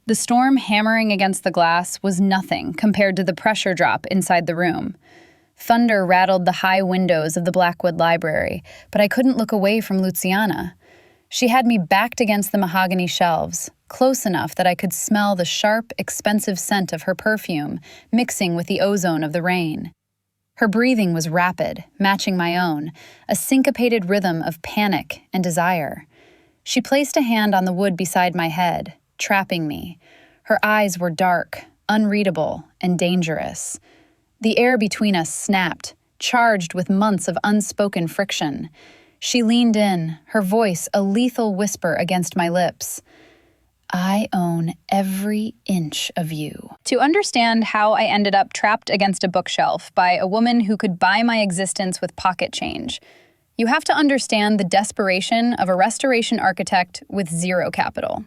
The storm hammering against the glass was nothing compared to the pressure drop inside the room. Thunder rattled the high windows of the Blackwood Library, but I couldn't look away from Luciana. She had me backed against the mahogany shelves, close enough that I could smell the sharp, expensive scent of her perfume mixing with the ozone of the rain. Her breathing was rapid, matching my own, a syncopated rhythm of panic and desire. She placed a hand on the wood beside my head, trapping me. Her eyes were dark, unreadable, and dangerous. The air between us snapped, charged with months of unspoken friction. She leaned in, her voice a lethal whisper against my lips. I own every inch of you. To understand how I ended up trapped against a bookshelf by a woman who could buy my existence with pocket change, you have to understand the desperation of a restoration architect with zero capital.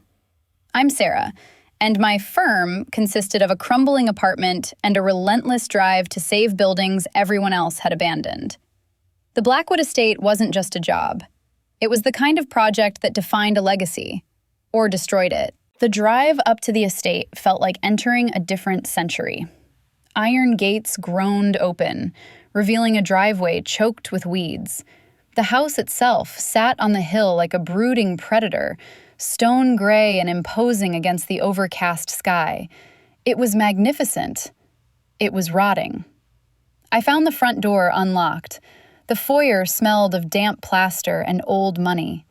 I'm Sarah, and my firm consisted of a crumbling apartment and a relentless drive to save buildings everyone else had abandoned. The Blackwood estate wasn't just a job. It was the kind of project that defined a legacy, or destroyed it. The drive up to the estate felt like entering a different century. Iron gates groaned open, revealing a driveway choked with weeds. The house itself sat on the hill like a brooding predator, stone gray and imposing against the overcast sky. It was magnificent. It was rotting. I found the front door unlocked. The foyer smelled of damp plaster and old money.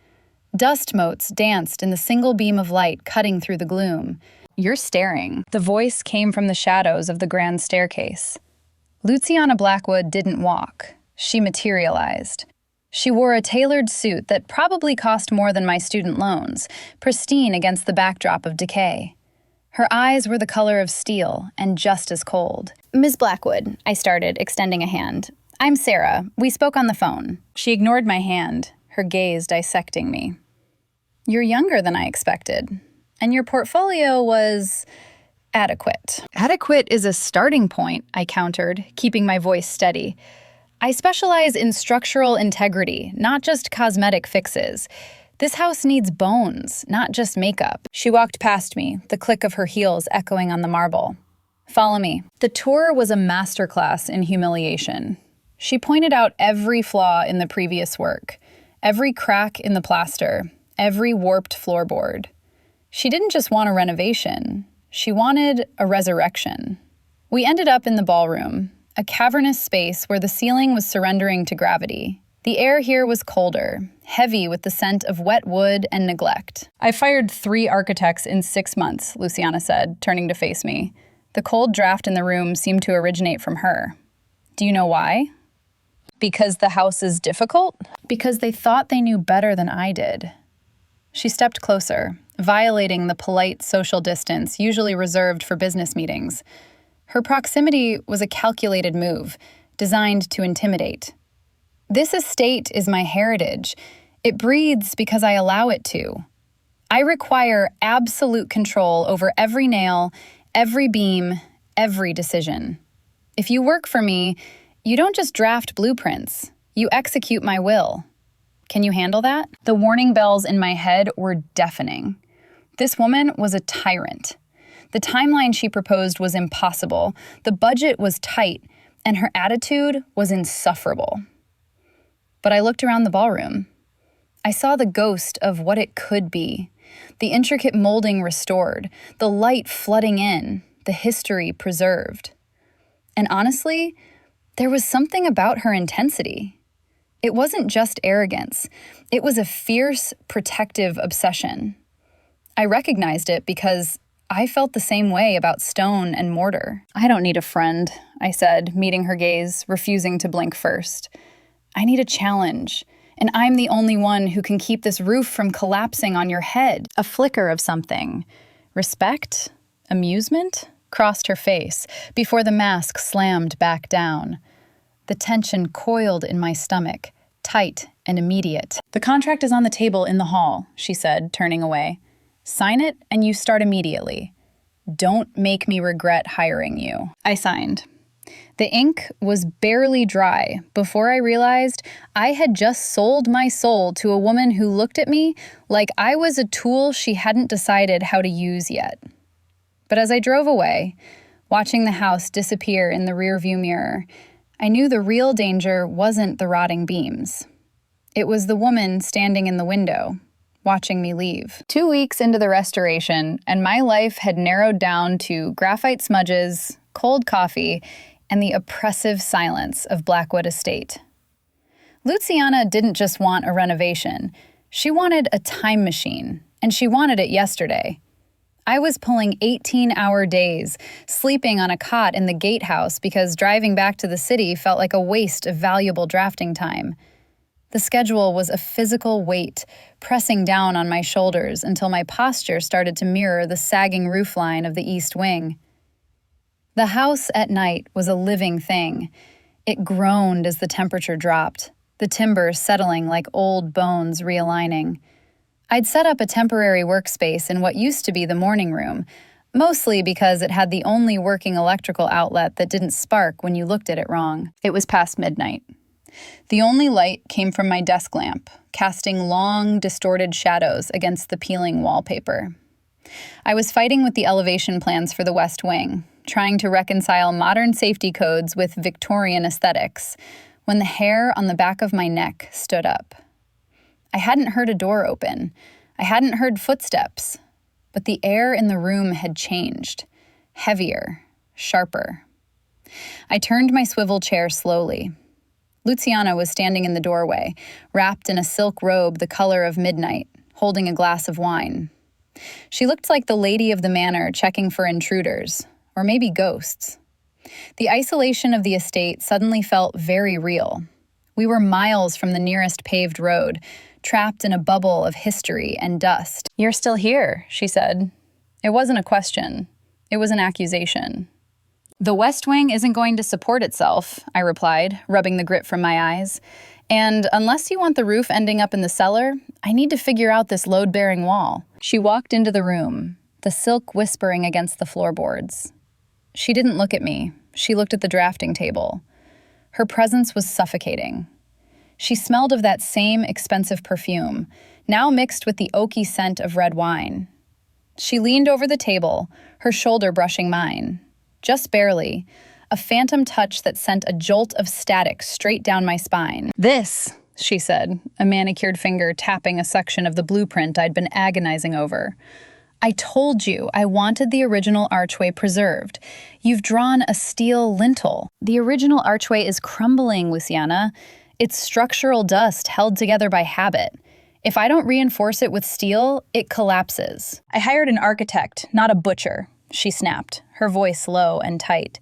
Dust motes danced in the single beam of light cutting through the gloom. You're staring. The voice came from the shadows of the grand staircase. Luciana Blackwood didn't walk. She materialized. She wore a tailored suit that probably cost more than my student loans, pristine against the backdrop of decay. Her eyes were the color of steel and just as cold. Ms. Blackwood, I started, extending a hand. I'm Sarah. We spoke on the phone. She ignored my hand, her gaze dissecting me. You're younger than I expected, and your portfolio was adequate. Adequate is a starting point, I countered, keeping my voice steady. I specialize in structural integrity, not just cosmetic fixes. This house needs bones, not just makeup. She walked past me, the click of her heels echoing on the marble. Follow me. The tour was a masterclass in humiliation. She pointed out every flaw in the previous work, every crack in the plaster, every warped floorboard. She didn't just want a renovation. She wanted a resurrection. We ended up in the ballroom, a cavernous space where the ceiling was surrendering to gravity. The air here was colder, heavy with the scent of wet wood and neglect. I fired 3 architects in 6 months, Luciana said, turning to face me. The cold draft in the room seemed to originate from her. Do you know why? Because the house is difficult? Because they thought they knew better than I did. She stepped closer, violating the polite social distance usually reserved for business meetings. Her proximity was a calculated move, designed to intimidate. This estate is my heritage. It breathes because I allow it to. I require absolute control over every nail, every beam, every decision. If you work for me, you don't just draft blueprints. You execute my will. Can you handle that? The warning bells in my head were deafening. This woman was a tyrant. The timeline she proposed was impossible, the budget was tight, and her attitude was insufferable. But I looked around the ballroom. I saw the ghost of what it could be, the intricate molding restored, the light flooding in, the history preserved. And honestly, there was something about her intensity. It wasn't just arrogance. It was a fierce, protective obsession. I recognized it because I felt the same way about stone and mortar. I don't need a friend, I said, meeting her gaze, refusing to blink first. I need a challenge, and I'm the only one who can keep this roof from collapsing on your head. A flicker of something. Respect? Amusement? Crossed her face before the mask slammed back down. The tension coiled in my stomach, tight and immediate. The contract is on the table in the hall, she said, turning away. Sign it and you start immediately. Don't make me regret hiring you. I signed. The ink was barely dry before I realized I had just sold my soul to a woman who looked at me like I was a tool she hadn't decided how to use yet. But as I drove away, watching the house disappear in the rearview mirror, I knew the real danger wasn't the rotting beams. It was the woman standing in the window, watching me leave. 2 weeks into the restoration, and my life had narrowed down to graphite smudges, cold coffee, and the oppressive silence of Blackwood Estate. Luciana didn't just want a renovation. She wanted a time machine, and she wanted it yesterday. I was pulling 18-hour days, sleeping on a cot in the gatehouse because driving back to the city felt like a waste of valuable drafting time. The schedule was a physical weight, pressing down on my shoulders until my posture started to mirror the sagging roofline of the east wing. The house at night was a living thing. It groaned as the temperature dropped, the timber settling like old bones realigning. I'd set up a temporary workspace in what used to be the morning room, mostly because it had the only working electrical outlet that didn't spark when you looked at it wrong. It was past midnight. The only light came from my desk lamp, casting long, distorted shadows against the peeling wallpaper. I was fighting with the elevation plans for the West Wing, trying to reconcile modern safety codes with Victorian aesthetics, when the hair on the back of my neck stood up. I hadn't heard a door open. I hadn't heard footsteps. But the air in the room had changed. Heavier, sharper. I turned my swivel chair slowly. Luciana was standing in the doorway, wrapped in a silk robe the color of midnight, holding a glass of wine. She looked like the lady of the manor checking for intruders, or maybe ghosts. The isolation of the estate suddenly felt very real. We were miles from the nearest paved road, trapped in a bubble of history and dust. "You're still here," she said. It wasn't a question. It was an accusation. "The West Wing isn't going to support itself," I replied, rubbing the grit from my eyes. "And unless you want the roof ending up in the cellar, I need to figure out this load-bearing wall." She walked into the room, the silk whispering against the floorboards. She didn't look at me. She looked at the drafting table. Her presence was suffocating. She smelled of that same expensive perfume, now mixed with the oaky scent of red wine. She leaned over the table, her shoulder brushing mine. Just barely, a phantom touch that sent a jolt of static straight down my spine. "This," she said, a manicured finger tapping a section of the blueprint I'd been agonizing over. "I told you I wanted the original archway preserved. You've drawn a steel lintel. The original archway is crumbling, Luciana. It's structural dust held together by habit. If I don't reinforce it with steel, it collapses." "I hired an architect, not a butcher," she snapped, her voice low and tight.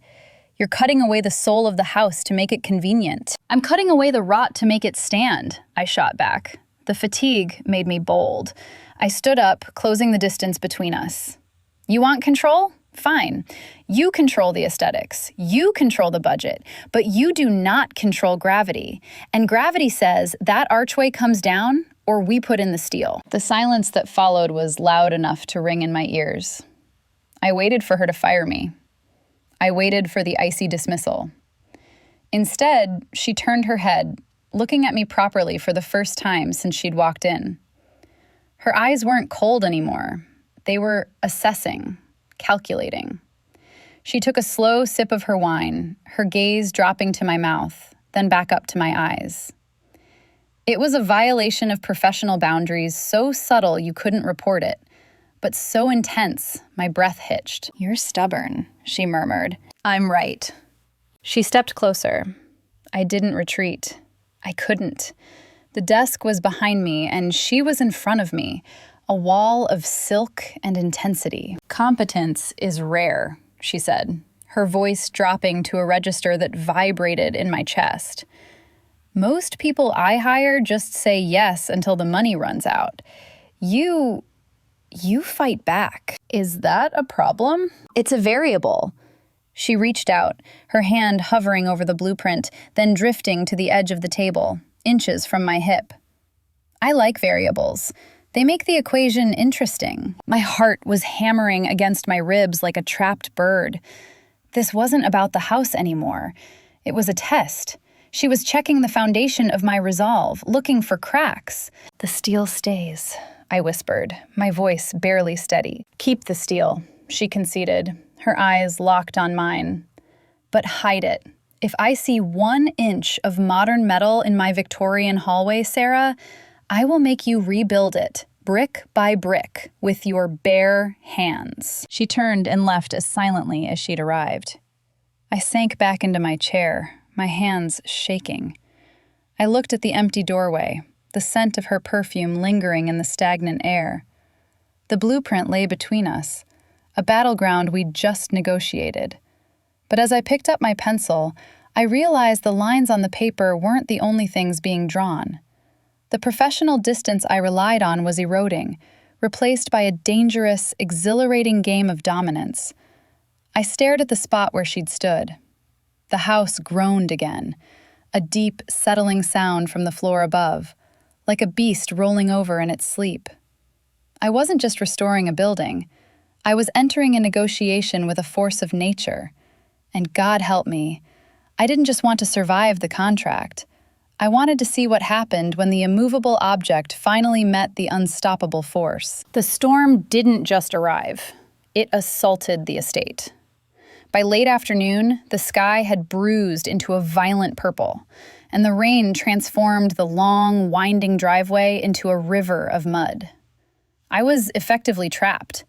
"You're cutting away the soul of the house to make it convenient." "I'm cutting away the rot to make it stand," I shot back. The fatigue made me bold. I stood up, closing the distance between us. "You want control? Fine. You control the aesthetics. You control the budget. But you do not control gravity. And gravity says that archway comes down or we put in the steel." The silence that followed was loud enough to ring in my ears. I waited for her to fire me. I waited for the icy dismissal. Instead, she turned her head, looking at me properly for the first time since she'd walked in. Her eyes weren't cold anymore. They were assessing, calculating. She took a slow sip of her wine, her gaze dropping to my mouth, then back up to my eyes. It was a violation of professional boundaries so subtle you couldn't report it, but so intense my breath hitched. "You're stubborn," she murmured. "I'm right." She stepped closer. I didn't retreat. I couldn't. The desk was behind me, and she was in front of me, a wall of silk and intensity. "Competence is rare," she said, her voice dropping to a register that vibrated in my chest. "Most people I hire just say yes until the money runs out. You fight back. Is that a problem?" "It's a variable." She reached out, her hand hovering over the blueprint, then drifting to the edge of the table, inches from my hip. "I like variables. They make the equation interesting." My heart was hammering against my ribs like a trapped bird. This wasn't about the house anymore. It was a test. She was checking the foundation of my resolve, looking for cracks. "The steel stays," I whispered, my voice barely steady. "Keep the steel. she conceded, her eyes locked on mine. But hide it. If I see 1 inch of modern metal in my Victorian hallway, Sarah, I will make you rebuild it, brick by brick, with your bare hands. She turned and left as silently as she'd arrived. I sank back into my chair, my hands shaking. I looked at the empty doorway, the scent of her perfume lingering in the stagnant air. The blueprint lay between us, a battleground we'd just negotiated. But as I picked up my pencil, I realized the lines on the paper weren't the only things being drawn. The professional distance I relied on was eroding, replaced by a dangerous, exhilarating game of dominance. I stared at the spot where she'd stood. The house groaned again, a deep, settling sound from the floor above, like a beast rolling over in its sleep. I wasn't just restoring a building. I was entering a negotiation with a force of nature. And God help me, I didn't just want to survive the contract. I wanted to see what happened when the immovable object finally met the unstoppable force. The storm didn't just arrive. It assaulted the estate. By late afternoon, the sky had bruised into a violent purple, and the rain transformed the long, winding driveway into a river of mud. I was effectively trapped.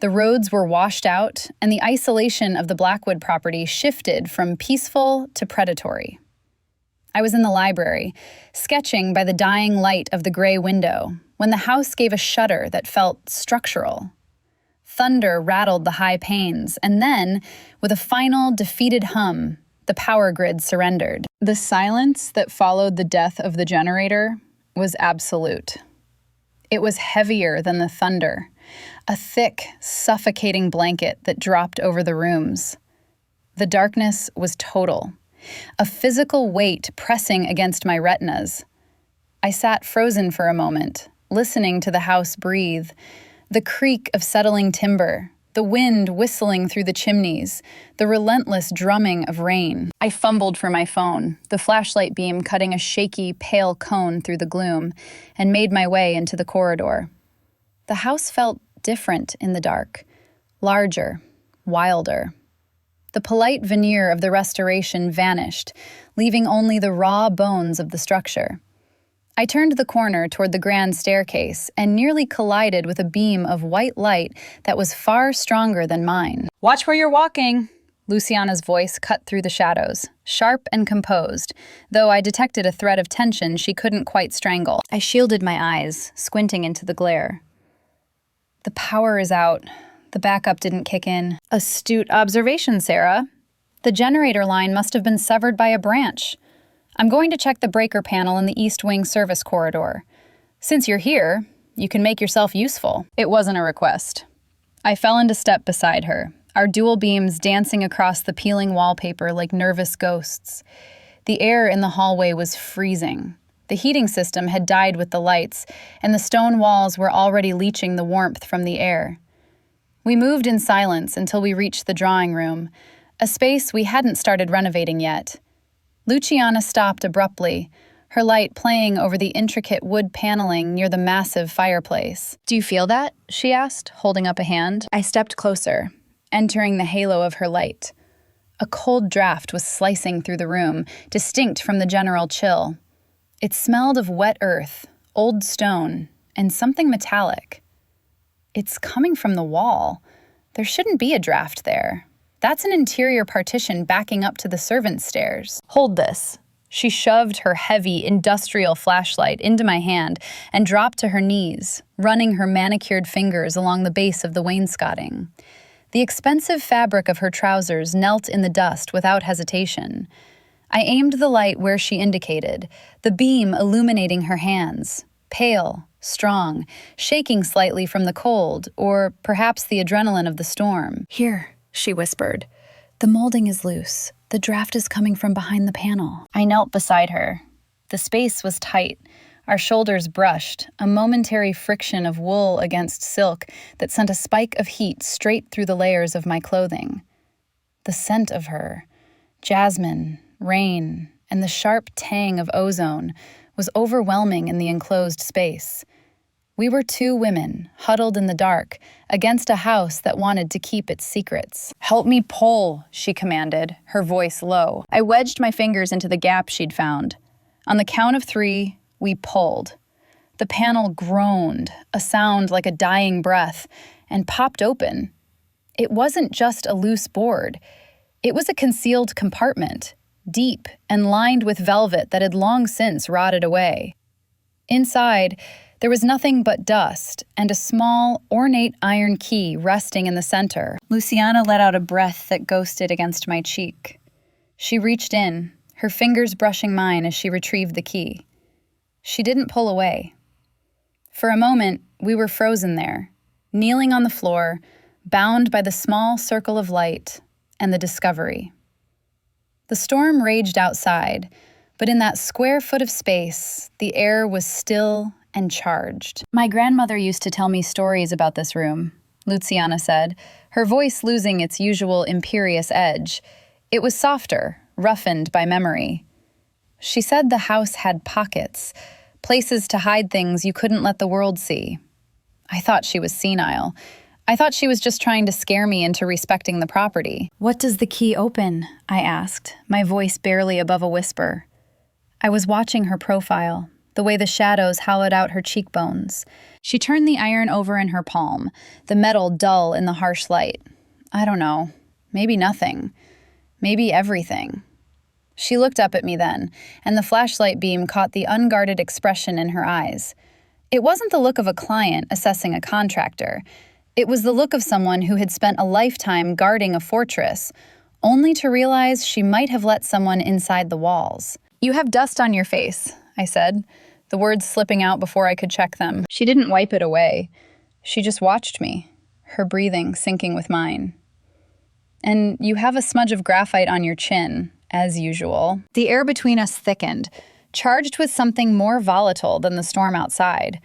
The roads were washed out, and the isolation of the Blackwood property shifted from peaceful to predatory. I was in the library, sketching by the dying light of the gray window, when the house gave a shudder that felt structural. Thunder rattled the high panes, and then, with a final, defeated hum, the power grid surrendered. The silence that followed the death of the generator was absolute. It was heavier than the thunder, a thick, suffocating blanket that dropped over the rooms. The darkness was total, a physical weight pressing against my retinas. I sat frozen for a moment, listening to the house breathe, the creak of settling timber, the wind whistling through the chimneys, the relentless drumming of rain. I fumbled for my phone, the flashlight beam cutting a shaky, pale cone through the gloom, and made my way into the corridor. The house felt different in the dark, larger, wilder. The polite veneer of the restoration vanished, leaving only the raw bones of the structure. I turned the corner toward the grand staircase and nearly collided with a beam of white light that was far stronger than mine. "Watch where you're walking!" Luciana's voice cut through the shadows, sharp and composed, though I detected a thread of tension she couldn't quite strangle. I shielded my eyes, squinting into the glare. "The power is out. The backup didn't kick in." "Astute observation, Sarah. The generator line must have been severed by a branch. I'm going to check the breaker panel in the East Wing service corridor. Since you're here, you can make yourself useful." It wasn't a request. I fell into step beside her, our dual beams dancing across the peeling wallpaper like nervous ghosts. The air in the hallway was freezing. The heating system had died with the lights, and the stone walls were already leaching the warmth from the air. We moved in silence until we reached the drawing room, a space we hadn't started renovating yet. Luciana stopped abruptly, her light playing over the intricate wood paneling near the massive fireplace. "Do you feel that?" she asked, holding up a hand. I stepped closer, entering the halo of her light. A cold draft was slicing through the room, distinct from the general chill. It smelled of wet earth, old stone, and something metallic. "It's coming from the wall. There shouldn't be a draft there. That's an interior partition backing up to the servants' stairs." "Hold this." She shoved her heavy, industrial flashlight into my hand and dropped to her knees, running her manicured fingers along the base of the wainscoting. The expensive fabric of her trousers knelt in the dust without hesitation. I aimed the light where she indicated, the beam illuminating her hands, pale, strong, shaking slightly from the cold, or perhaps the adrenaline of the storm. "Here," she whispered. "The molding is loose. The draft is coming from behind the panel." I knelt beside her. The space was tight, our shoulders brushed, a momentary friction of wool against silk that sent a spike of heat straight through the layers of my clothing. The scent of her, jasmine, rain, and the sharp tang of ozone was overwhelming in the enclosed space. We were two women, huddled in the dark, against a house that wanted to keep its secrets. "Help me pull," she commanded, her voice low. I wedged my fingers into the gap she'd found. On the count of 3, we pulled. The panel groaned, a sound like a dying breath, and popped open. It wasn't just a loose board. It was a concealed compartment, deep and lined with velvet that had long since rotted away. Inside, there was nothing but dust and a small, ornate iron key resting in the center. Luciana let out a breath that ghosted against my cheek. She reached in, her fingers brushing mine as she retrieved the key. She didn't pull away. For a moment, we were frozen there, kneeling on the floor, bound by the small circle of light and the discovery. The storm raged outside, but in that square foot of space, the air was still and charged. "My grandmother used to tell me stories about this room," Luciana said, her voice losing its usual imperious edge. It was softer, roughened by memory. She said the house had pockets, places to hide things you couldn't let the world see. I thought she was senile. I thought she was just trying to scare me into respecting the property. "What does the key open?" I asked, my voice barely above a whisper. I was watching her profile, the way the shadows hollowed out her cheekbones. She turned the iron over in her palm, the metal dull in the harsh light. I don't know. Maybe nothing. Maybe everything. She looked up at me then, and the flashlight beam caught the unguarded expression in her eyes. It wasn't the look of a client assessing a contractor. It was the look of someone who had spent a lifetime guarding a fortress, only to realize she might have let someone inside the walls. "You have dust on your face," I said, the words slipping out before I could check them. She didn't wipe it away. She just watched me, her breathing syncing with mine. "And you have a smudge of graphite on your chin, as usual." The air between us thickened, charged with something more volatile than the storm outside.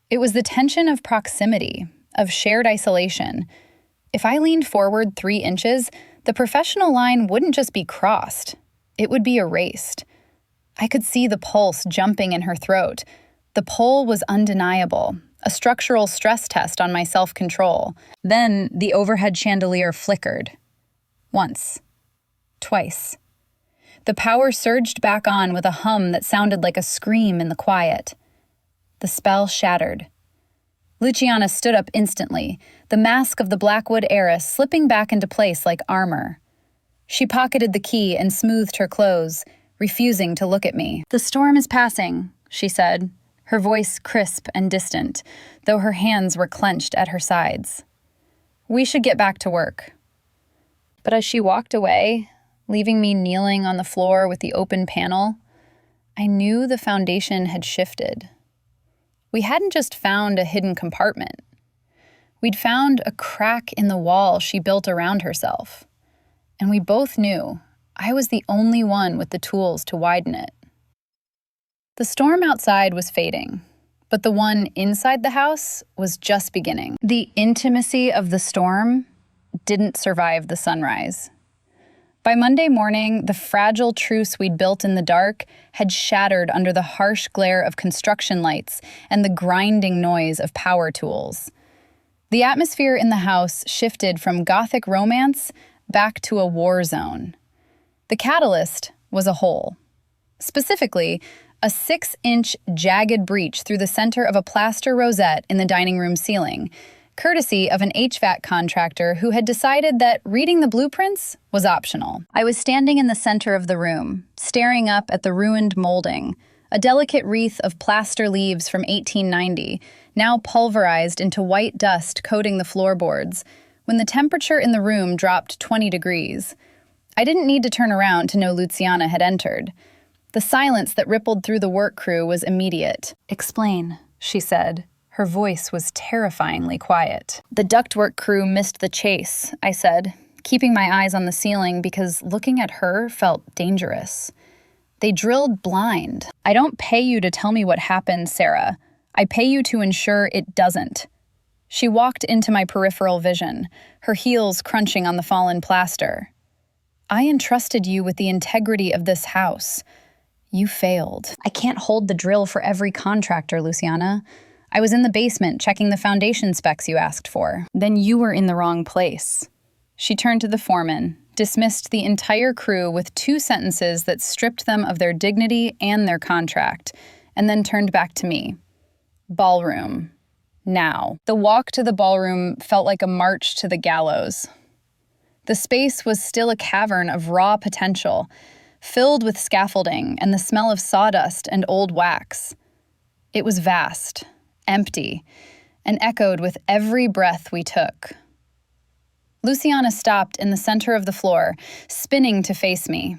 It was the tension of proximity, of shared isolation. If I leaned forward 3 inches, the professional line wouldn't just be crossed. It would be erased. I could see the pulse jumping in her throat. The pull was undeniable, a structural stress test on my self-control. Then the overhead chandelier flickered. Once. Twice. The power surged back on with a hum that sounded like a scream in the quiet. The spell shattered. Luciana stood up instantly, the mask of the Blackwood heiress slipping back into place like armor. She pocketed the key and smoothed her clothes, refusing to look at me. "The storm is passing," she said, her voice crisp and distant, though her hands were clenched at her sides. "We should get back to work." But as she walked away, leaving me kneeling on the floor with the open panel, I knew the foundation had shifted. We hadn't just found a hidden compartment. We'd found a crack in the wall she built around herself. And we both knew I was the only one with the tools to widen it. The storm outside was fading, but the one inside the house was just beginning. The intimacy of the storm didn't survive the sunrise. By Monday morning, the fragile truce we'd built in the dark had shattered under the harsh glare of construction lights and the grinding noise of power tools. The atmosphere in the house shifted from Gothic romance back to a war zone. The catalyst was a hole. Specifically, a 6-inch jagged breach through the center of a plaster rosette in the dining room ceiling, courtesy of an HVAC contractor who had decided that reading the blueprints was optional. I was standing in the center of the room, staring up at the ruined molding, a delicate wreath of plaster leaves from 1890, now pulverized into white dust coating the floorboards, when the temperature in the room dropped 20 degrees. I didn't need to turn around to know Luciana had entered. The silence that rippled through the work crew was immediate. "Explain," she said. Her voice was terrifyingly quiet. "The ductwork crew missed the chase," I said, keeping my eyes on the ceiling because looking at her felt dangerous. "They drilled blind. I don't pay you to tell me what happened, Sarah. I pay you to ensure it doesn't." She walked into my peripheral vision, her heels crunching on the fallen plaster. "I entrusted you with the integrity of this house. You failed. I can't hold the drill for every contractor, Luciana. I was in the basement checking the foundation specs you asked for. Then you were in the wrong place. She turned to the foreman, dismissed the entire crew with 2 sentences that stripped them of their dignity and their contract, and then turned back to me. Ballroom. Now. The walk to the ballroom felt like a march to the gallows. The space was still a cavern of raw potential, filled with scaffolding and the smell of sawdust and old wax. It was vast, empty, and echoed with every breath we took. Luciana stopped in the center of the floor, spinning to face me.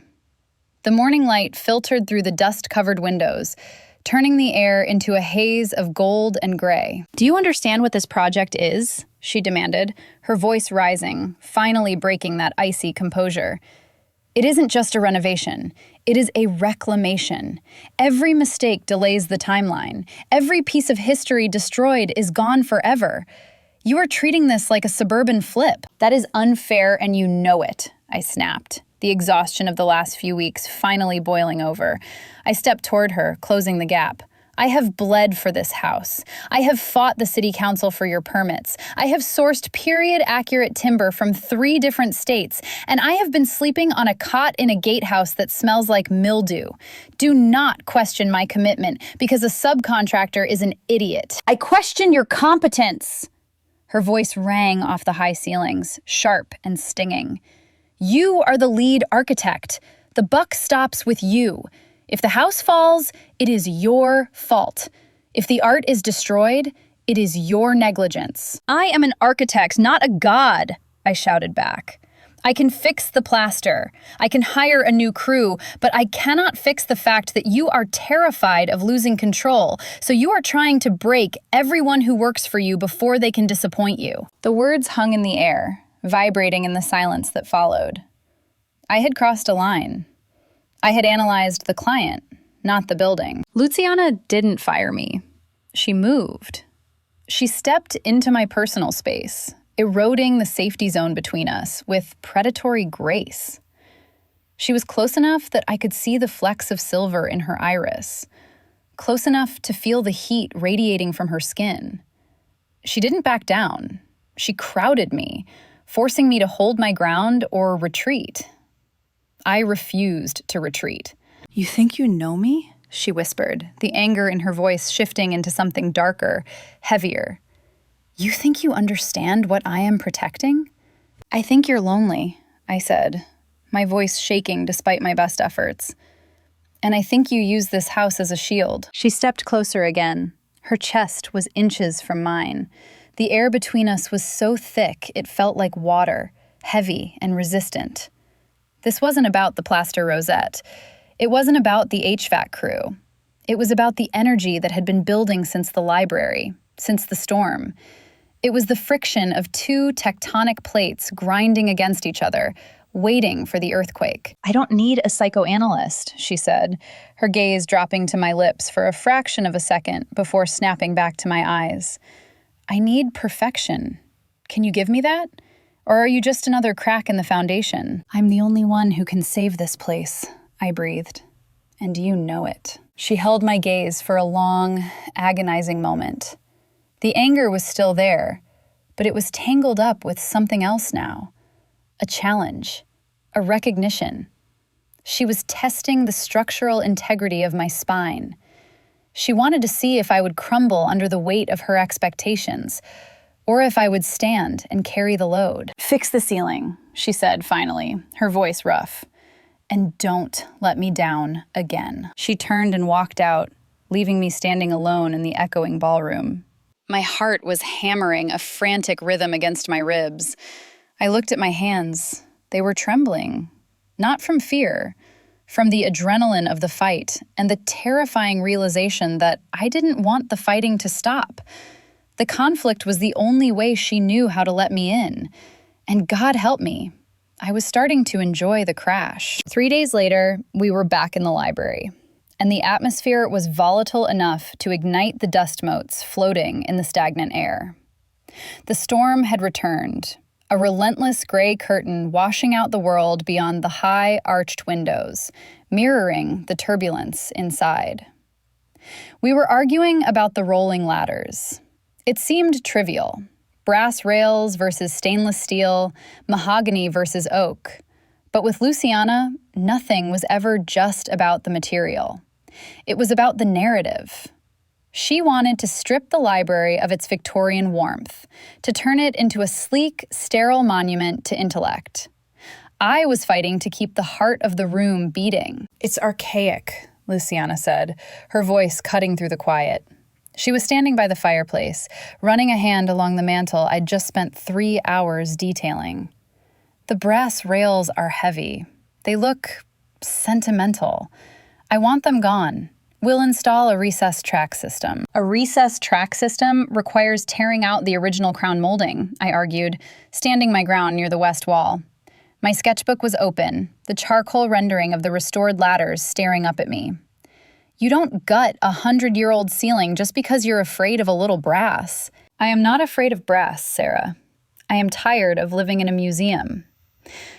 The morning light filtered through the dust-covered windows, turning the air into a haze of gold and gray. "Do you understand what this project is?" she demanded, her voice rising, finally breaking that icy composure. "It isn't just a renovation. It is a reclamation. Every mistake delays the timeline. Every piece of history destroyed is gone forever. You are treating this like a suburban flip. That is unfair and you know it," I snapped, the exhaustion of the last few weeks finally boiling over. I stepped toward her, closing the gap. "I have bled for this house. I have fought the city council for your permits. I have sourced period-accurate timber from 3 different states, and I have been sleeping on a cot in a gatehouse that smells like mildew. Do not question my commitment because a subcontractor is an idiot. I question your competence." Her voice rang off the high ceilings, sharp and stinging. "You are the lead architect. The buck stops with you. If the house falls, it is your fault. If the art is destroyed, it is your negligence." "I am an architect, not a god," I shouted back. "I can fix the plaster. I can hire a new crew, but I cannot fix the fact that you are terrified of losing control, so you are trying to break everyone who works for you before they can disappoint you." The words hung in the air, vibrating in the silence that followed. I had crossed a line. I had analyzed the client, not the building. Luciana didn't fire me. She moved. She stepped into my personal space, eroding the safety zone between us with predatory grace. She was close enough that I could see the flecks of silver in her iris, close enough to feel the heat radiating from her skin. She didn't back down. She crowded me, forcing me to hold my ground or retreat. I refused to retreat. "You think you know me?" she whispered, the anger in her voice shifting into something darker, heavier. "You think you understand what I am protecting?" "I think you're lonely," I said, my voice shaking despite my best efforts. "And I think you use this house as a shield." She stepped closer again. Her chest was inches from mine. The air between us was so thick it felt like water, heavy and resistant. This wasn't about the plaster rosette. It wasn't about the HVAC crew. It was about the energy that had been building since the library, since the storm. It was the friction of 2 tectonic plates grinding against each other, waiting for the earthquake. "I don't need a psychoanalyst," she said, her gaze dropping to my lips for a fraction of a second before snapping back to my eyes. "I need perfection. Can you give me that? Or are you just another crack in the foundation?" "I'm the only one who can save this place," I breathed. "And you know it." She held my gaze for a long, agonizing moment. The anger was still there, but it was tangled up with something else now. A challenge, a recognition. She was testing the structural integrity of my spine. She wanted to see if I would crumble under the weight of her expectations, or if I would stand and carry the load. "Fix the ceiling," she said finally, her voice rough. "And don't let me down again." She turned and walked out, leaving me standing alone in the echoing ballroom. My heart was hammering a frantic rhythm against my ribs. I looked at my hands. They were trembling, not from fear, from the adrenaline of the fight and the terrifying realization that I didn't want the fighting to stop. The conflict was the only way she knew how to let me in. And God help me, I was starting to enjoy the crash. 3 days later, we were back in the library, and the atmosphere was volatile enough to ignite the dust motes floating in the stagnant air. The storm had returned, a relentless gray curtain washing out the world beyond the high, arched windows, mirroring the turbulence inside. We were arguing about the rolling ladders. It seemed trivial. Brass rails versus stainless steel, mahogany versus oak. But with Luciana, nothing was ever just about the material. It was about the narrative. She wanted to strip the library of its Victorian warmth, to turn it into a sleek, sterile monument to intellect. I was fighting to keep the heart of the room beating. "It's archaic," Luciana said, her voice cutting through the quiet. She was standing by the fireplace, running a hand along the mantel I'd just spent 3 hours detailing. "The brass rails are heavy. They look sentimental. I want them gone. We'll install a recessed track system." "A recessed track system requires tearing out the original crown molding," I argued, standing my ground near the west wall. My sketchbook was open, the charcoal rendering of the restored ladders staring up at me. "You don't gut a 100-year-old ceiling just because you're afraid of a little brass." "I am not afraid of brass, Sarah. I am tired of living in a museum."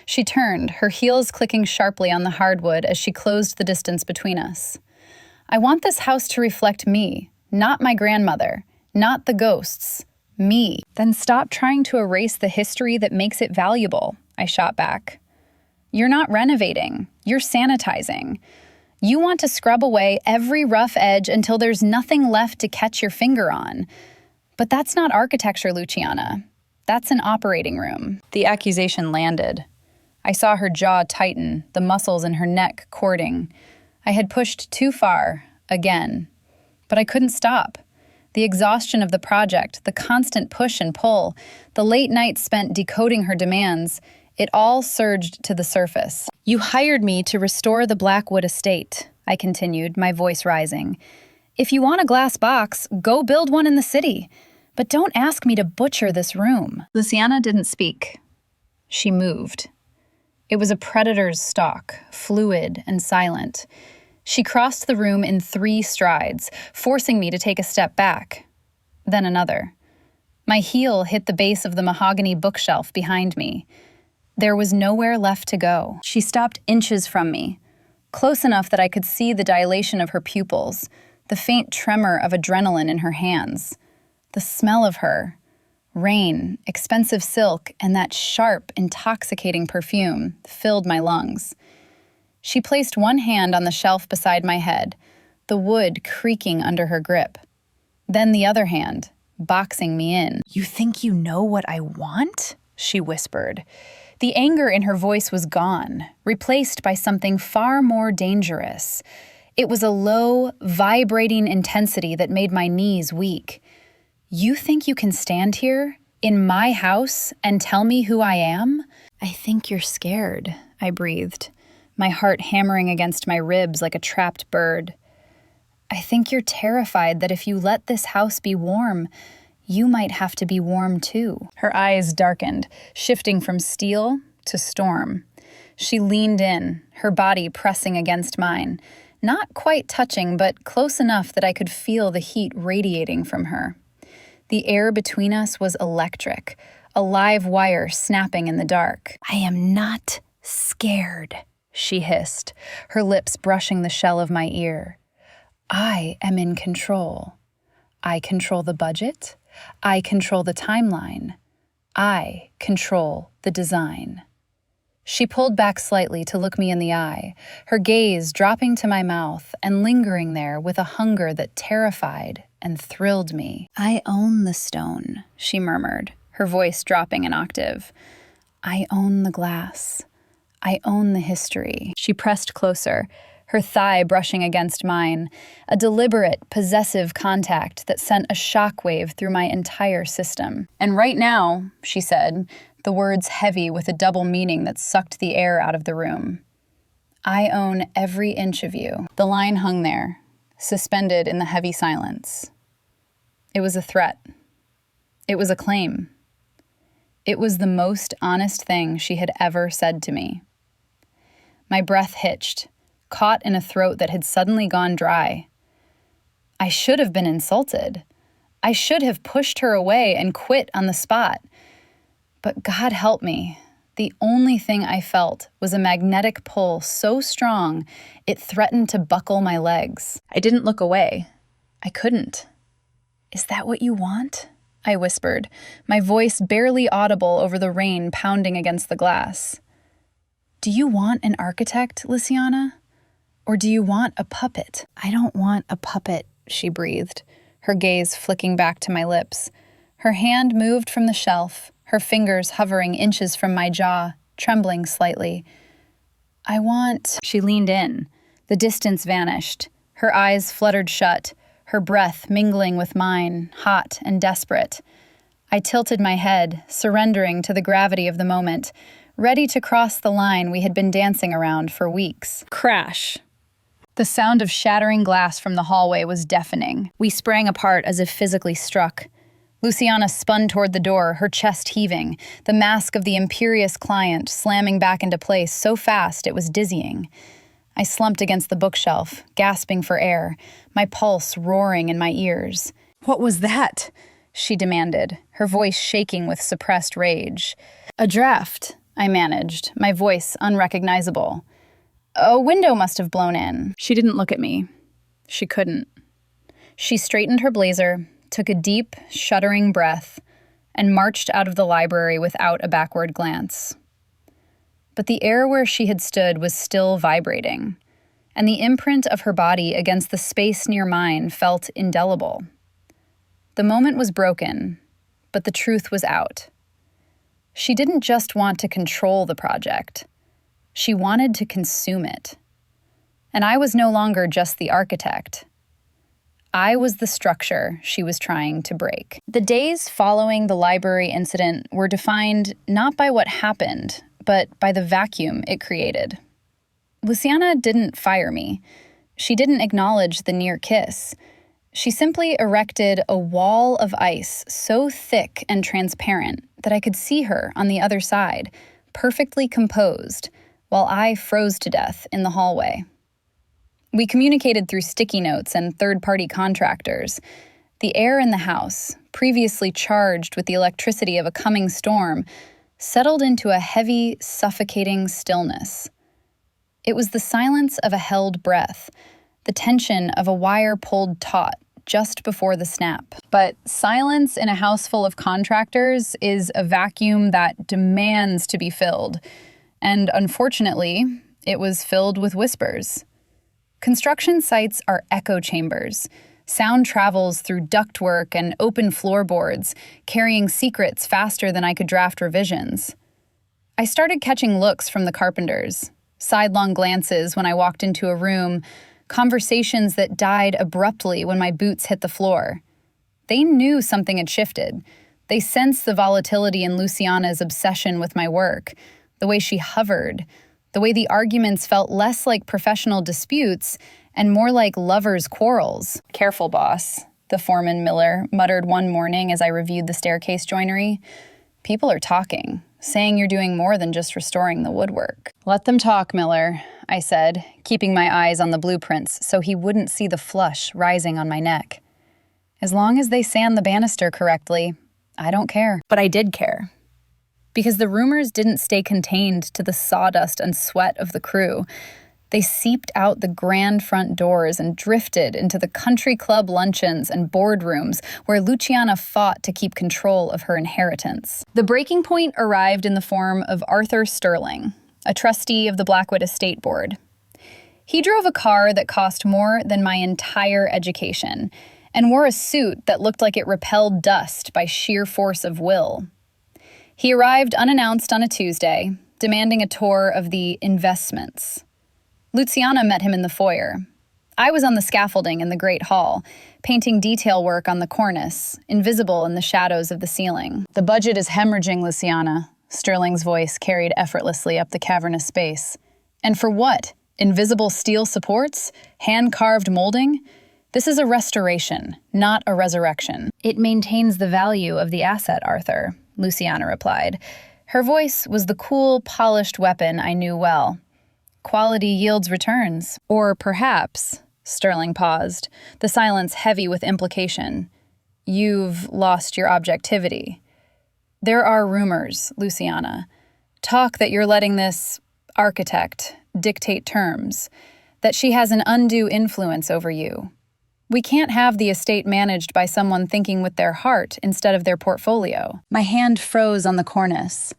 She turned, her heels clicking sharply on the hardwood as she closed the distance between us. "I want this house to reflect me, not my grandmother, not the ghosts, me." "Then stop trying to erase the history that makes it valuable," I shot back. "You're not renovating, you're sanitizing. You want to scrub away every rough edge until there's nothing left to catch your finger on. But that's not architecture, Luciana. That's an operating room." The accusation landed. I saw her jaw tighten, the muscles in her neck cording. I had pushed too far, again. But I couldn't stop. The exhaustion of the project, the constant push and pull, the late nights spent decoding her demands, it all surged to the surface. "You hired me to restore the Blackwood estate," I continued, my voice rising. "If you want a glass box, go build one in the city. But don't ask me to butcher this room." Luciana didn't speak. She moved. It was a predator's stalk, fluid and silent. She crossed the room in 3 strides, forcing me to take a step back. Then another. My heel hit the base of the mahogany bookshelf behind me. There was nowhere left to go. She stopped inches from me, close enough that I could see the dilation of her pupils, the faint tremor of adrenaline in her hands, the smell of her. Rain, expensive silk, and that sharp, intoxicating perfume filled my lungs. She placed one hand on the shelf beside my head, the wood creaking under her grip. Then the other hand, boxing me in. "You think you know what I want?" she whispered. The anger in her voice was gone, replaced by something far more dangerous. It was a low, vibrating intensity that made my knees weak. "You think you can stand here, in my house, and tell me who I am?" "I think you're scared," I breathed, my heart hammering against my ribs like a trapped bird. "I think you're terrified that if you let this house be warm, you might have to be warm too." Her eyes darkened, shifting from steel to storm. She leaned in, her body pressing against mine, not quite touching, but close enough that I could feel the heat radiating from her. The air between us was electric, a live wire snapping in the dark. "I am not scared," she hissed, her lips brushing the shell of my ear. "I am in control. I control the budget. I control the timeline. I control the design." She pulled back slightly to look me in the eye, her gaze dropping to my mouth and lingering there with a hunger that terrified and thrilled me. "I own the stone," she murmured, her voice dropping an octave. "I own the glass. I own the history." She pressed closer, her thigh brushing against mine, a deliberate, possessive contact that sent a shockwave through my entire system. "And right now," she said, the words heavy with a double meaning that sucked the air out of the room, "I own every inch of you." The line hung there, suspended in the heavy silence. It was a threat. It was a claim. It was the most honest thing she had ever said to me. My breath hitched, caught in a throat that had suddenly gone dry. I should have been insulted. I should have pushed her away and quit on the spot. But God help me, the only thing I felt was a magnetic pull so strong it threatened to buckle my legs. I didn't look away. I couldn't. Is that what you want? I whispered, my voice barely audible over the rain pounding against the glass. Do you want an architect, Luciana? Or do you want a puppet? I don't want a puppet, she breathed, her gaze flicking back to my lips. Her hand moved from the shelf, her fingers hovering inches from my jaw, trembling slightly. She leaned in. The distance vanished. Her eyes fluttered shut, her breath mingling with mine, hot and desperate. I tilted my head, surrendering to the gravity of the moment, ready to cross the line we had been dancing around for weeks. Crash. The sound of shattering glass from the hallway was deafening. We sprang apart as if physically struck. Luciana spun toward the door, her chest heaving, the mask of the imperious client slamming back into place so fast it was dizzying. I slumped against the bookshelf, gasping for air, my pulse roaring in my ears. What was that? She demanded, her voice shaking with suppressed rage. A draft, I managed, my voice unrecognizable. A window must have blown in. She didn't look at me. She couldn't. She straightened her blazer, took a deep, shuddering breath, and marched out of the library without a backward glance. But the air where she had stood was still vibrating, and the imprint of her body against the space near mine felt indelible. The moment was broken, but the truth was out. She didn't just want to control the project. She wanted to consume it. And I was no longer just the architect. I was the structure she was trying to break. The days following the library incident were defined not by what happened, but by the vacuum it created. Luciana didn't fire me. She didn't acknowledge the near kiss. She simply erected a wall of ice so thick and transparent that I could see her on the other side, perfectly composed, while I froze to death in the hallway. We communicated through sticky notes and third-party contractors. The air in the house, previously charged with the electricity of a coming storm, settled into a heavy, suffocating stillness. It was the silence of a held breath, the tension of a wire pulled taut just before the snap. But silence in a house full of contractors is a vacuum that demands to be filled. And unfortunately, it was filled with whispers. Construction sites are echo chambers. Sound travels through ductwork and open floorboards, carrying secrets faster than I could draft revisions. I started catching looks from the carpenters, sidelong glances when I walked into a room, conversations that died abruptly when my boots hit the floor. They knew something had shifted. They sensed the volatility in Luciana's obsession with my work, the way she hovered, the way the arguments felt less like professional disputes and more like lovers' quarrels. Careful, boss, the foreman Miller muttered one morning as I reviewed the staircase joinery. People are talking, saying you're doing more than just restoring the woodwork. Let them talk, Miller, I said, keeping my eyes on the blueprints so he wouldn't see the flush rising on my neck. As long as they sand the banister correctly, I don't care. But I did care. Because the rumors didn't stay contained to the sawdust and sweat of the crew. They seeped out the grand front doors and drifted into the country club luncheons and boardrooms where Luciana fought to keep control of her inheritance. The breaking point arrived in the form of Arthur Sterling, a trustee of the Blackwood Estate Board. He drove a car that cost more than my entire education and wore a suit that looked like it repelled dust by sheer force of will. He arrived unannounced on a Tuesday, demanding a tour of the investments. Luciana met him in the foyer. I was on the scaffolding in the Great Hall, painting detail work on the cornice, invisible in the shadows of the ceiling. The budget is hemorrhaging, Luciana, Sterling's voice carried effortlessly up the cavernous space. And for what? Invisible steel supports? Hand-carved molding? This is a restoration, not a resurrection. It maintains the value of the asset, Arthur, Luciana replied. Her voice was the cool, polished weapon I knew well. Quality yields returns. Or perhaps, Sterling paused, the silence heavy with implication, you've lost your objectivity. There are rumors, Luciana. Talk that you're letting this architect dictate terms, that she has an undue influence over you. We can't have the estate managed by someone thinking with their heart instead of their portfolio. My hand froze on the cornice.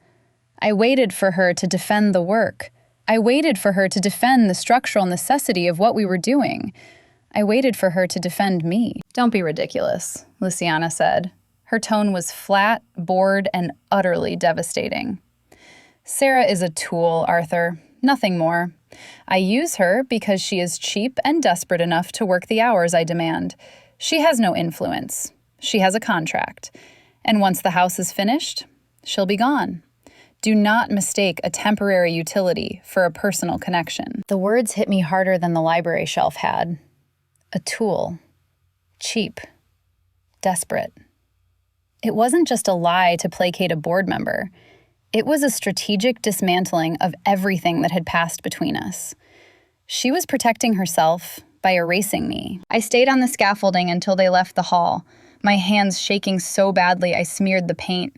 I waited for her to defend the work. I waited for her to defend the structural necessity of what we were doing. I waited for her to defend me. Don't be ridiculous, Luciana said. Her tone was flat, bored, and utterly devastating. Sarah is a tool, Arthur. Nothing more. I use her because she is cheap and desperate enough to work the hours I demand. She has no influence. She has a contract. And once the house is finished, she'll be gone. Do not mistake a temporary utility for a personal connection. The words hit me harder than the library shelf had. A tool. Cheap. Desperate. It wasn't just a lie to placate a board member. It was a strategic dismantling of everything that had passed between us. She was protecting herself by erasing me. I stayed on the scaffolding until they left the hall, my hands shaking so badly I smeared the paint.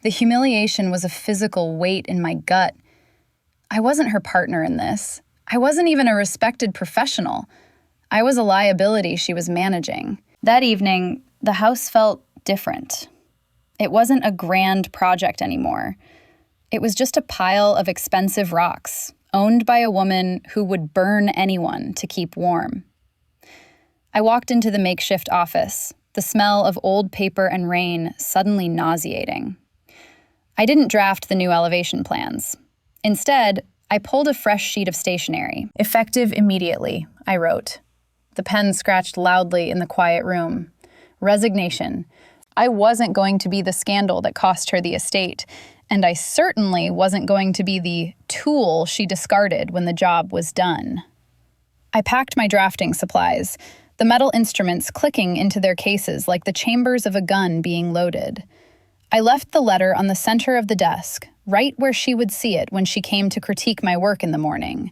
The humiliation was a physical weight in my gut. I wasn't her partner in this. I wasn't even a respected professional. I was a liability she was managing. That evening, the house felt different. It wasn't a grand project anymore. It was just a pile of expensive rocks, owned by a woman who would burn anyone to keep warm. I walked into the makeshift office, the smell of old paper and rain suddenly nauseating. I didn't draft the new elevation plans. Instead, I pulled a fresh sheet of stationery. Effective immediately, I wrote. The pen scratched loudly in the quiet room. Resignation. I wasn't going to be the scandal that cost her the estate, and I certainly wasn't going to be the tool she discarded when the job was done. I packed my drafting supplies, the metal instruments clicking into their cases like the chambers of a gun being loaded. I left the letter on the center of the desk, right where she would see it when she came to critique my work in the morning.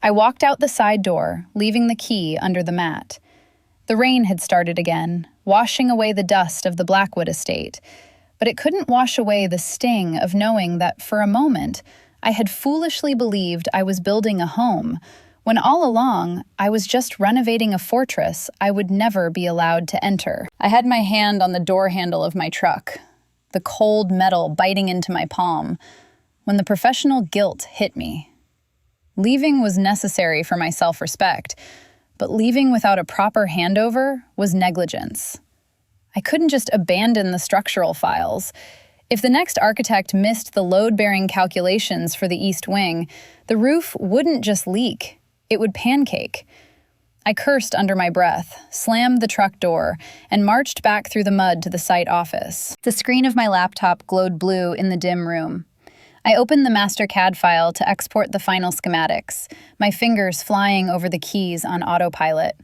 I walked out the side door, leaving the key under the mat. The rain had started again, washing away the dust of the Blackwood estate, but it couldn't wash away the sting of knowing that for a moment I had foolishly believed I was building a home, when all along I was just renovating a fortress I would never be allowed to enter. I had my hand on the door handle of my truck, the cold metal biting into my palm, when the professional guilt hit me. Leaving was necessary for my self-respect, but leaving without a proper handover was negligence. I couldn't just abandon the structural files. If the next architect missed the load-bearing calculations for the east wing, the roof wouldn't just leak, it would pancake. I cursed under my breath, slammed the truck door, and marched back through the mud to the site office. The screen of my laptop glowed blue in the dim room. I opened the master CAD file to export the final schematics, my fingers flying over the keys on autopilot.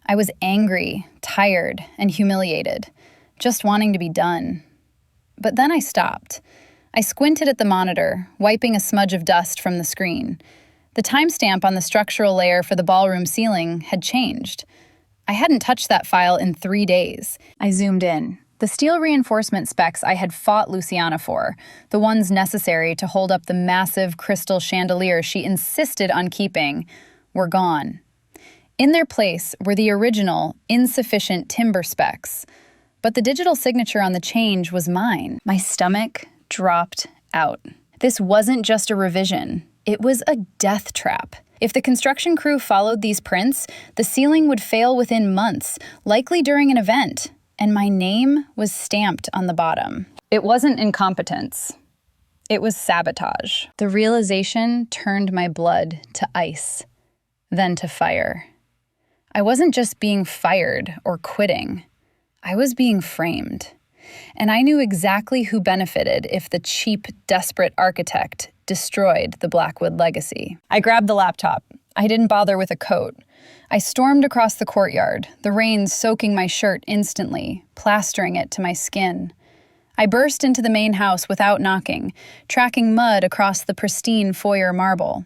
I was angry, tired, and humiliated, just wanting to be done. But then I stopped. I squinted at the monitor, wiping a smudge of dust from the screen. The timestamp on the structural layer for the ballroom ceiling had changed. I hadn't touched that file in 3 days. I zoomed in. The steel reinforcement specs I had fought Luciana for, the ones necessary to hold up the massive crystal chandelier she insisted on keeping, were gone. In their place were the original, insufficient timber specs. But the digital signature on the change was mine. My stomach dropped out. This wasn't just a revision. It was a death trap. If the construction crew followed these prints, the ceiling would fail within months, likely during an event, and my name was stamped on the bottom. It wasn't incompetence. It was sabotage. The realization turned my blood to ice, then to fire. I wasn't just being fired or quitting. I was being framed. And I knew exactly who benefited if the cheap, desperate architect destroyed the Blackwood legacy. I grabbed the laptop. I didn't bother with a coat. I stormed across the courtyard, the rain soaking my shirt instantly, plastering it to my skin. I burst into the main house without knocking, tracking mud across the pristine foyer marble.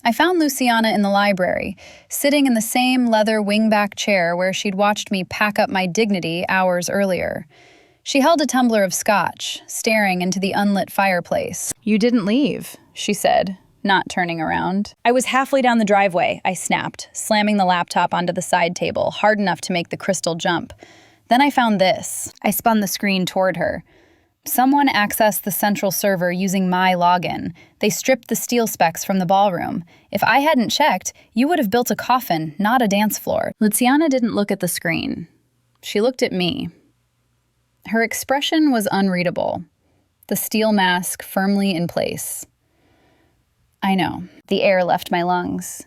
I found Luciana in the library, sitting in the same leather wingback chair where she'd watched me pack up my dignity hours earlier. She held a tumbler of scotch, staring into the unlit fireplace. "You didn't leave," she said, not turning around. I was halfway down the driveway, I snapped, slamming the laptop onto the side table, hard enough to make the crystal jump. Then I found this. I spun the screen toward her. Someone accessed the central server using my login. They stripped the steel specs from the ballroom. If I hadn't checked, you would have built a coffin, not a dance floor. Luciana didn't look at the screen. She looked at me. Her expression was unreadable, the steel mask firmly in place. I know. The air left my lungs.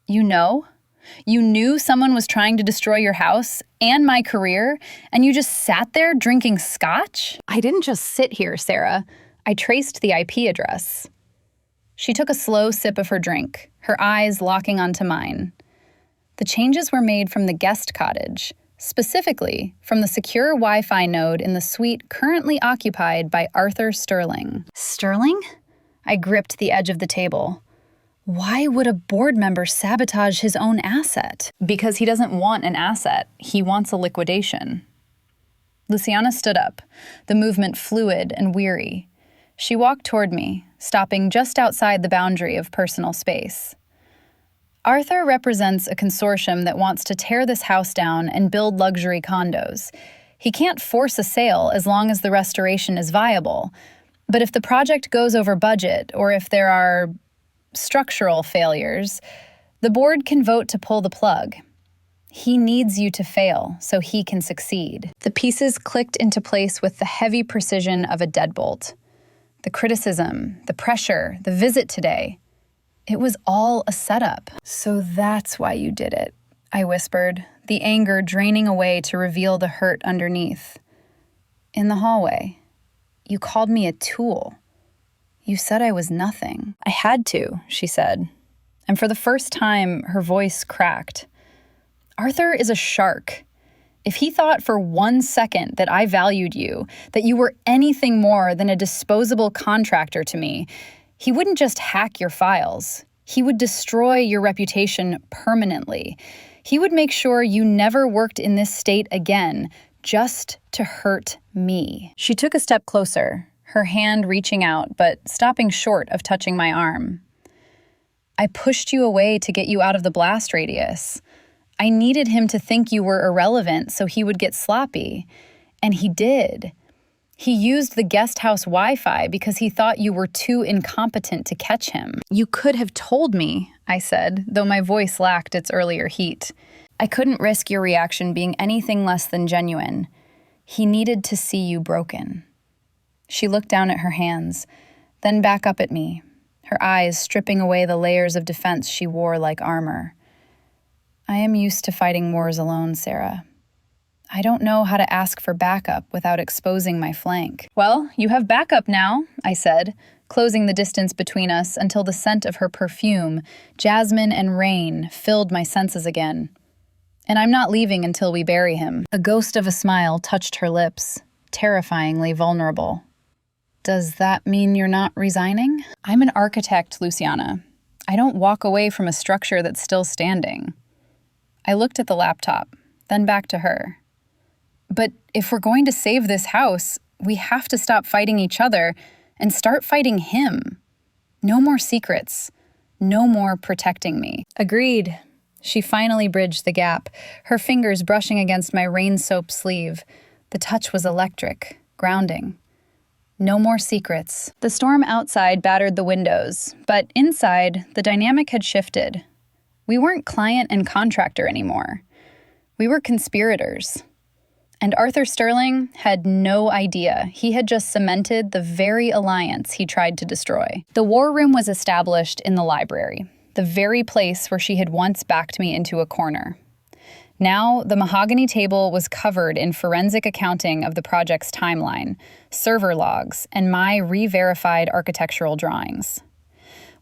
You know? You knew someone was trying to destroy your house and my career, and you just sat there drinking scotch? I didn't just sit here, Sarah. I traced the IP address. She took a slow sip of her drink, her eyes locking onto mine. The changes were made from the guest cottage, specifically from the secure Wi-Fi node in the suite currently occupied by Arthur Sterling. Sterling? I gripped the edge of the table. Why would a board member sabotage his own asset? Because he doesn't want an asset. He wants a liquidation. Luciana stood up, the movement fluid and weary. She walked toward me, stopping just outside the boundary of personal space. Arthur represents a consortium that wants to tear this house down and build luxury condos. He can't force a sale as long as the restoration is viable. But if the project goes over budget, or if there are structural failures, the board can vote to pull the plug. He needs you to fail so he can succeed. The pieces clicked into place with the heavy precision of a deadbolt. The criticism, the pressure, the visit today. It was all a setup. So that's why you did it, I whispered, the anger draining away to reveal the hurt underneath. In the hallway, you called me a tool. You said I was nothing. I had to, she said. And for the first time, her voice cracked. Arthur is a shark. If he thought for 1 second that I valued you, that you were anything more than a disposable contractor to me, he wouldn't just hack your files. He would destroy your reputation permanently. He would make sure you never worked in this state again, just to hurt me. She took a step closer, her hand reaching out, but stopping short of touching my arm. I pushed you away to get you out of the blast radius. I needed him to think you were irrelevant so he would get sloppy. And he did. He used the guest house Wi-Fi because he thought you were too incompetent to catch him. You could have told me, I said, though my voice lacked its earlier heat. I couldn't risk your reaction being anything less than genuine. He needed to see you broken. She looked down at her hands, then back up at me, her eyes stripping away the layers of defense she wore like armor. I am used to fighting wars alone, Sarah. I don't know how to ask for backup without exposing my flank. Well, you have backup now, I said, closing the distance between us until the scent of her perfume, jasmine and rain, filled my senses again. And I'm not leaving until we bury him. A ghost of a smile touched her lips, terrifyingly vulnerable. Does that mean you're not resigning? I'm an architect, Luciana. I don't walk away from a structure that's still standing. I looked at the laptop, then back to her. But if we're going to save this house, we have to stop fighting each other and start fighting him. No more secrets. No more protecting me. Agreed. She finally bridged the gap, her fingers brushing against my rain-soaked sleeve. The touch was electric, grounding. No more secrets. The storm outside battered the windows, but inside, the dynamic had shifted. We weren't client and contractor anymore. We were conspirators. And Arthur Sterling had no idea he had just cemented the very alliance he tried to destroy. The war room was established in the library, the very place where she had once backed me into a corner. Now, the mahogany table was covered in forensic accounting of the project's timeline, server logs, and my re-verified architectural drawings.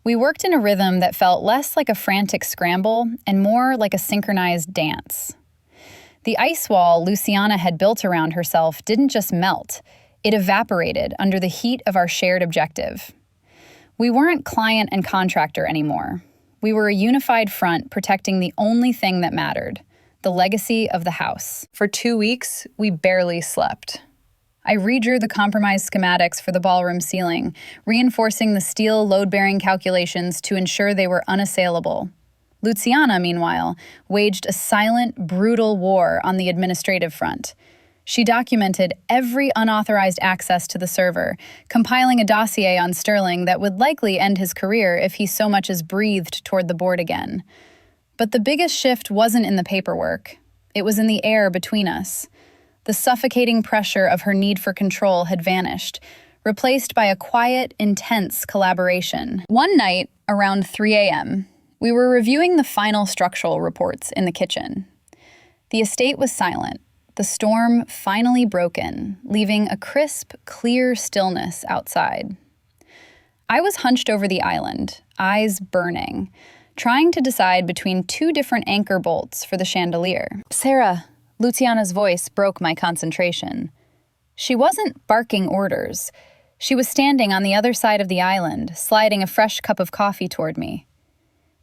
We worked in a rhythm that felt less like a frantic scramble and more like a synchronized dance. The ice wall Luciana had built around herself didn't just melt, it evaporated under the heat of our shared objective. We weren't client and contractor anymore. We were a unified front protecting the only thing that mattered, the legacy of the house. For 2 weeks, we barely slept. I redrew the compromise schematics for the ballroom ceiling, reinforcing the steel load-bearing calculations to ensure they were unassailable. Luciana, meanwhile, waged a silent, brutal war on the administrative front. She documented every unauthorized access to the server, compiling a dossier on Sterling that would likely end his career if he so much as breathed toward the board again. But the biggest shift wasn't in the paperwork. It was in the air between us. The suffocating pressure of her need for control had vanished, replaced by a quiet, intense collaboration. One night, around 3 a.m., we were reviewing the final structural reports in the kitchen. The estate was silent, the storm finally broken, leaving a crisp, clear stillness outside. I was hunched over the island, eyes burning, trying to decide between two different anchor bolts for the chandelier. "Sarah," Luciana's voice broke my concentration. She wasn't barking orders. She was standing on the other side of the island, sliding a fresh cup of coffee toward me.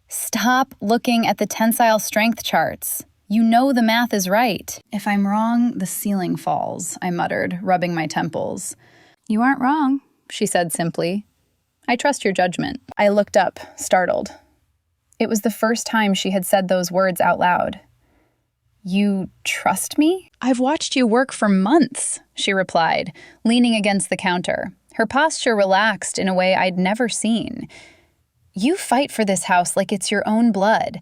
"Stop looking at the tensile strength charts. You know the math is right." "If I'm wrong, the ceiling falls," I muttered, rubbing my temples. "You aren't wrong," she said simply. "I trust your judgment." I looked up, startled. It was the first time she had said those words out loud. "You trust me?" "I've watched you work for months," she replied, leaning against the counter, her posture relaxed in a way I'd never seen. "You fight for this house like it's your own blood.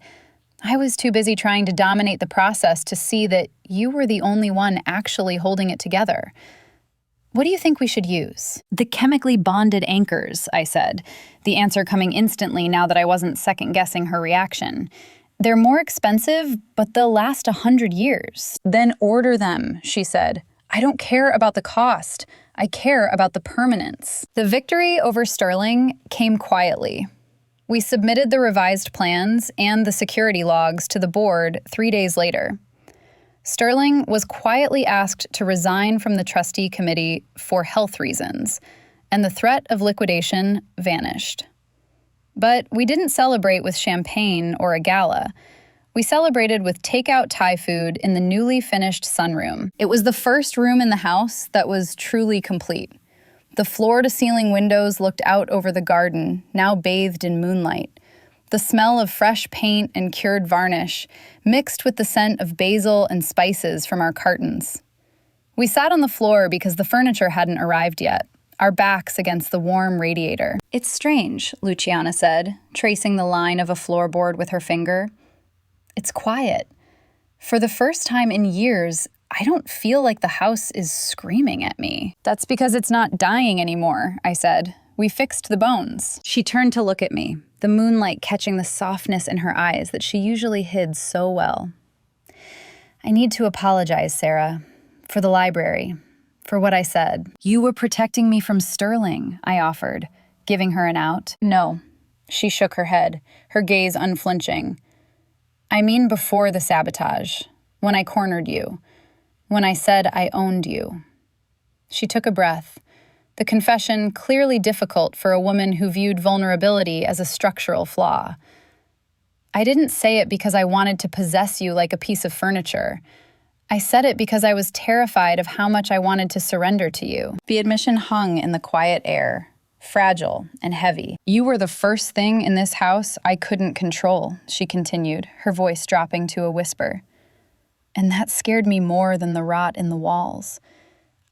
I was too busy trying to dominate the process to see that you were the only one actually holding it together. What do you think we should use?" "The chemically bonded anchors," I said, the answer coming instantly now that I wasn't second-guessing her reaction. "They're more expensive, but they'll last 100 years. "Then order them," she said. "I don't care about the cost. I care about the permanence." The victory over Sterling came quietly. We submitted the revised plans and the security logs to the board 3 days later. Sterling was quietly asked to resign from the trustee committee for health reasons, and the threat of liquidation vanished. But we didn't celebrate with champagne or a gala. We celebrated with takeout Thai food in the newly finished sunroom. It was the first room in the house that was truly complete. The floor-to-ceiling windows looked out over the garden, now bathed in moonlight. The smell of fresh paint and cured varnish mixed with the scent of basil and spices from our cartons. We sat on the floor because the furniture hadn't arrived yet, our backs against the warm radiator. "It's strange," Luciana said, tracing the line of a floorboard with her finger. "It's quiet. For the first time in years, I don't feel like the house is screaming at me." "That's because it's not dying anymore," I said. "We fixed the bones." She turned to look at me, the moonlight catching the softness in her eyes that she usually hid so well. "I need to apologize, Sarah, for the library, for what I said." "You were protecting me from Sterling," I offered, giving her an out. "No." She shook her head, her gaze unflinching. "I mean before the sabotage, when I cornered you. When I said I owned you." She took a breath, the confession clearly difficult for a woman who viewed vulnerability as a structural flaw. "I didn't say it because I wanted to possess you like a piece of furniture. I said it because I was terrified of how much I wanted to surrender to you." The admission hung in the quiet air, fragile and heavy. "You were the first thing in this house I couldn't control," she continued, her voice dropping to a whisper. "And that scared me more than the rot in the walls.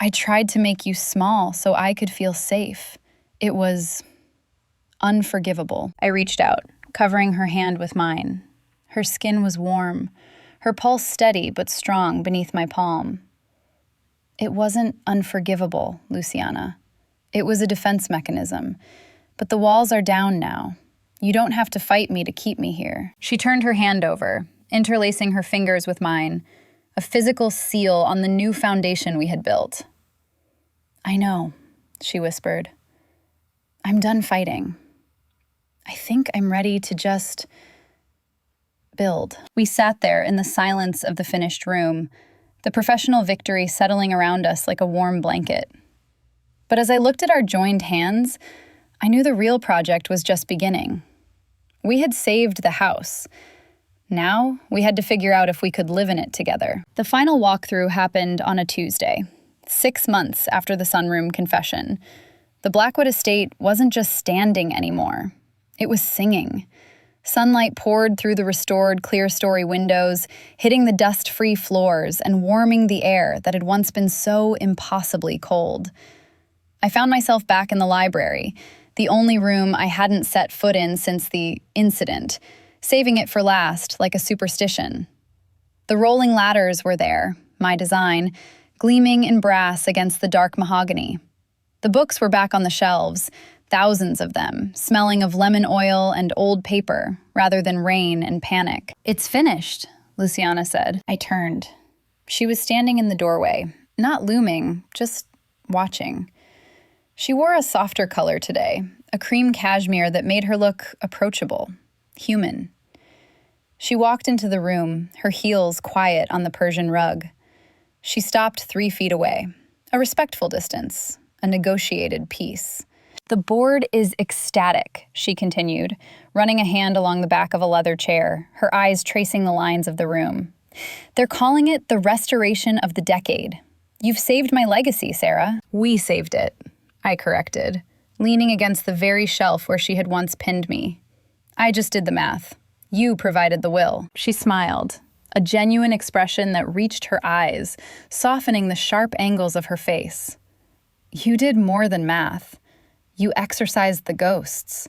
I tried to make you small so I could feel safe. It was unforgivable." I reached out, covering her hand with mine. Her skin was warm, her pulse steady but strong beneath my palm. "It wasn't unforgivable, Luciana. It was a defense mechanism. But the walls are down now. You don't have to fight me to keep me here." She turned her hand over, interlacing her fingers with mine, a physical seal on the new foundation we had built. "I know," she whispered. "I'm done fighting. I think I'm ready to just build." We sat there in the silence of the finished room, the professional victory settling around us like a warm blanket. But as I looked at our joined hands, I knew the real project was just beginning. We had saved the house. Now, we had to figure out if we could live in it together. The final walkthrough happened on a Tuesday. 6 months after the sunroom confession. The Blackwood estate wasn't just standing anymore. It was singing. Sunlight poured through the restored clear-story windows, hitting the dust-free floors and warming the air that had once been so impossibly cold. I found myself back in the library, the only room I hadn't set foot in since the incident, saving it for last like a superstition. The rolling ladders were there, my design, gleaming in brass against the dark mahogany. The books were back on the shelves, thousands of them, smelling of lemon oil and old paper, rather than rain and panic. "It's finished," Luciana said. I turned. She was standing in the doorway, not looming, just watching. She wore a softer color today, a cream cashmere that made her look approachable, human. She walked into the room, her heels quiet on the Persian rug. She stopped 3 feet away, a respectful distance, a negotiated peace. "The board is ecstatic," she continued, running a hand along the back of a leather chair, her eyes tracing the lines of the room. "They're calling it the restoration of the decade. You've saved my legacy, Sarah." "We saved it," I corrected, leaning against the very shelf where she had once pinned me. "I just did the math. You provided the will." She smiled, a genuine expression that reached her eyes, softening the sharp angles of her face. "You did more than math. You exorcised the ghosts."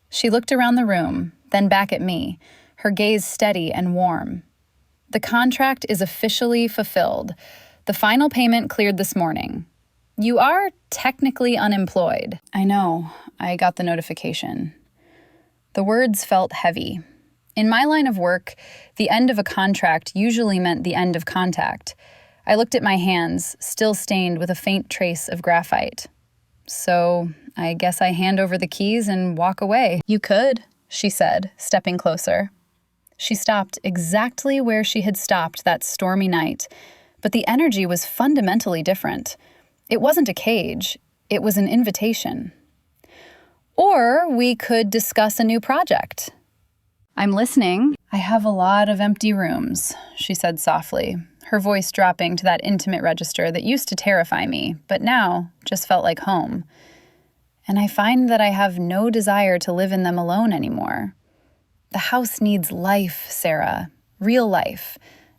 She looked around the room, then back at me, her gaze steady and warm. "The contract is officially fulfilled. The final payment cleared this morning. You are technically unemployed." "I know. I got the notification." The words felt heavy. In my line of work, the end of a contract usually meant the end of contact. I looked at my hands, still stained with a faint trace of graphite. "So, I guess I hand over the keys and walk away." "You could," she said, stepping closer. She stopped exactly where she had stopped that stormy night, but the energy was fundamentally different. It wasn't a cage, it was an invitation. "Or we could discuss a new project." "I'm listening." "I have a lot of empty rooms," she said softly, her voice dropping to that intimate register that used to terrify me, but now just felt like home. "And I find that I have no desire to live in them alone anymore. The house needs life, Sarah, real life,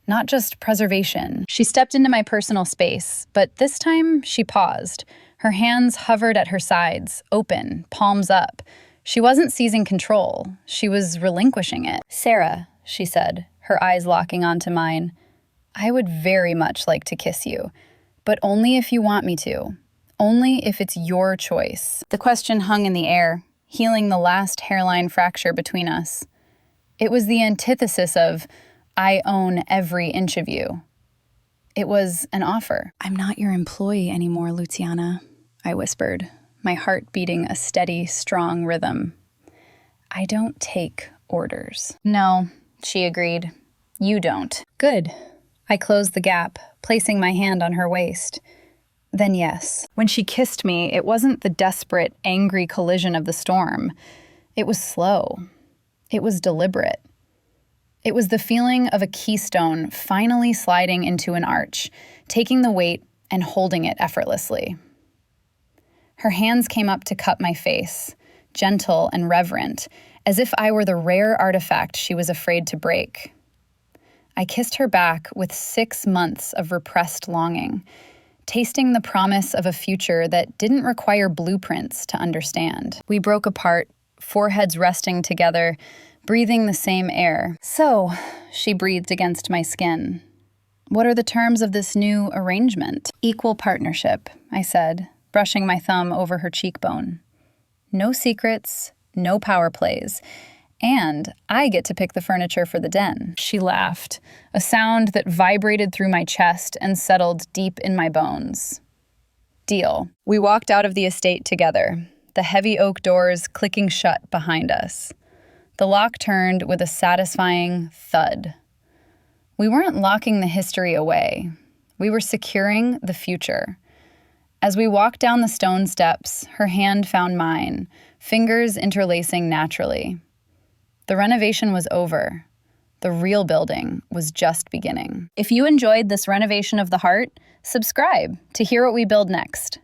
not just preservation." She stepped into my personal space, but this time she paused. Her hands hovered at her sides, open, palms up. She wasn't seizing control, she was relinquishing it. "Sarah," she said, her eyes locking onto mine, "I would very much like to kiss you, but only if you want me to. Only if it's your choice." The question hung in the air, healing the last hairline fracture between us. It was the antithesis of, "I own every inch of you." It was an offer. "I'm not your employee anymore, Luciana," I whispered, my heart beating a steady, strong rhythm. "I don't take orders." "No," she agreed. "You don't." "Good." I closed the gap, placing my hand on her waist. "Then yes." When she kissed me, it wasn't the desperate, angry collision of the storm. It was slow. It was deliberate. It was the feeling of a keystone finally sliding into an arch, taking the weight and holding it effortlessly. Her hands came up to cup my face, gentle and reverent, as if I were the rare artifact she was afraid to break. I kissed her back with 6 months of repressed longing, tasting the promise of a future that didn't require blueprints to understand. We broke apart, foreheads resting together, breathing the same air. "So," she breathed against my skin, "what are the terms of this new arrangement?" "Equal partnership," I said, brushing my thumb over her cheekbone. "No secrets, no power plays, and I get to pick the furniture for the den." She laughed, a sound that vibrated through my chest and settled deep in my bones. "Deal." We walked out of the estate together, the heavy oak doors clicking shut behind us. The lock turned with a satisfying thud. We weren't locking the history away. We were securing the future. As we walked down the stone steps, her hand found mine, fingers interlacing naturally. The renovation was over. The real building was just beginning. If you enjoyed this renovation of the heart, subscribe to hear what we build next.